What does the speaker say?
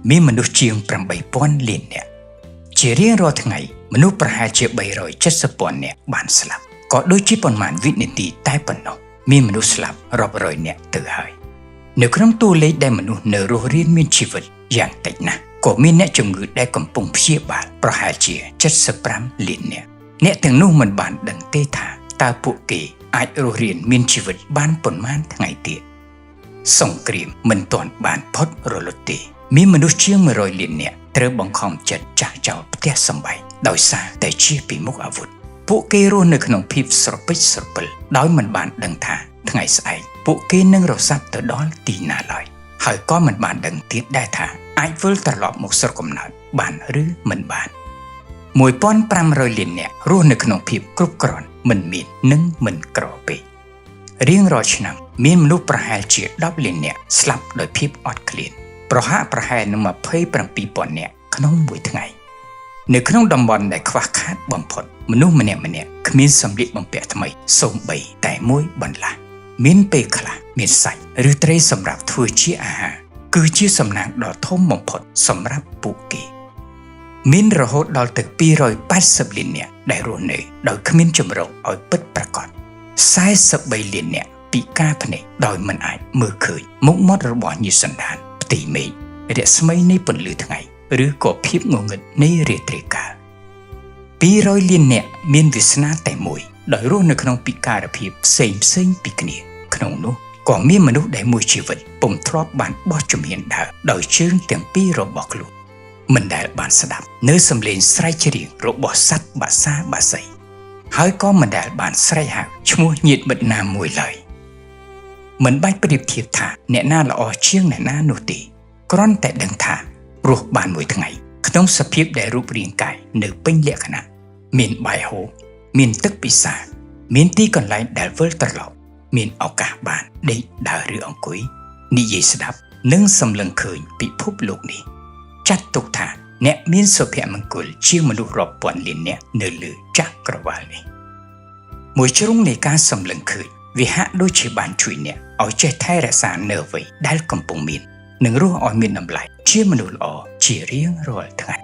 មានមនុស្សជាង 8,000 លាននាក់ជារៀងរាល់ថ្ងៃមនុស្សប្រហែលជា 370,000 នាក់បានស្លាប់ក៏ដូចជាប៉ុន្មានវិនាទីតែប៉ុណ្ណោះមានមនុស្សស្លាប់រាប់រយនាក់ទៅហើយនៅក្នុងតួលេខដែលមនុស្សនៅរស់រានមានជីវិតយ៉ាងតិចណាស់ក៏មានអ្នកជំងឺដែលកំពុងព្យាបាលប្រហែលជា75 លាននាក់អ្នកទាំងនោះមិនបានដឹងទេថាតើពួកគេអាចរស់រានមានជីវិតបានប៉ុន្មានថ្ងៃទៀតសង្គ្រាមមិនទាន់បានផុតរលត់ទេមានមនុស្សជាង100 លាននាក់ត្រូវបង្ខំចិត្តចាស់ចោលផ្ទះសម្បែងដោយសារតែជាពីមុខអាវុធពួកគេរស់នៅក្នុងភាពស្រពេចស្រពិលដោយមិនបានដឹងថាថ្ងៃស្អែកពួកគេនឹងរសាត់ទៅដល់ទីណាឡើយហើយក៏មិនបានដឹងទៀតដែរថាអាចវិលត្រឡប់មកស្រុកកំណើតបានឬមិនបាន1,500 លាននាក់រស់នៅក្នុងភាពគ្រប់គ្រាន់មិនមាននិងមិនក្រពេករៀងរាល់ឆ្នាំមានមនុស្សប្រហែលជា10 លាននាក់ស្លាប់ដោយភាពអត់ឃ្លានប្រហែលនឹង 27,000 នាក់ក្នុងមួយថ្ងៃនៅក្នុងតំបន់ដែលខ្វះខាតបំផុតមនុស្សម្នាក់គ្មានសម្លៀកបំពាក់ថ្មីសូម្បីតែមួយបន្លាស់មានពេលខ្លះមានសាច់ឬត្រីសម្រាប់ធ្វើជាអាហារគឺជាសំណាងដ៏ធំបំផុតសម្រាប់ពួកគេមានរហូតដល់ទៅ280 លាននាក់ដែលរស់នៅដោយគ្មានជំរកឲ្យពិតប្រាកដ43 លាននាក់ពិការភ្នែកដោយមិនអាចមើលឃើញមុខមាត់របស់ញាតិសន្តានផ្ទៃមេឃរស្មីនៃពន្លឺថ្ងៃឬក៏ភាពងងឹតនៃរាត្រីកាល200 លាននាក់មានវាសនាតែមួយដោយរស់នៅក្នុងពិការភាពផ្សេងពីគ្នាក្នុងនោះក៏មានមនុស្សដែលមួយជីវិតពុំធ្លាប់បានបោះជំហានដើរដោយជើងទាំងពីររបស់ខ្លួនមិនដែលបានស្ដាប់នៅសំឡេងស្រែកច្រៀងរបស់សត្វបក្សាបក្សីហើយក៏មិនដែលបានស្រែកហៅឈ្មោះញាតិមិត្តណាមួយឡើយមិនបាច់ប្រៀបធៀបថាអ្នកណាល្អជាងអ្នកណានោះទេគ្រាន់តែដឹងថារស់បានមួយថ្ងៃក្នុងសភាពដែលរូបរាងកាយនៅពេញលក្ខណៈមានបាយហូបមានទឹកពិសាមានទីកន្លែងដែលវិលត្រឡប់មានឱកាសបានដេកដើរឬអង្គុយនិយាយស្ដាប់និងសម្លឹងឃើញពិភពលោកនេះចាត់ទុកថាអ្នកមានសុភមង្គលជាមនុស្សរាប់ពាន់លាននាក់នៅលើចក្រវាឡនេះមួយជ្រុងនៃការសម្លឹងឃើញវាហាក់ដូចជាបានជួយអ្នកឲ្យចេះថែរក្សានៅអ្វីដែលកំពុងមាននិងរស់ឲ្យមានតម្លៃជាមនុស្សល្អជារៀងរាល់ថ្ងៃ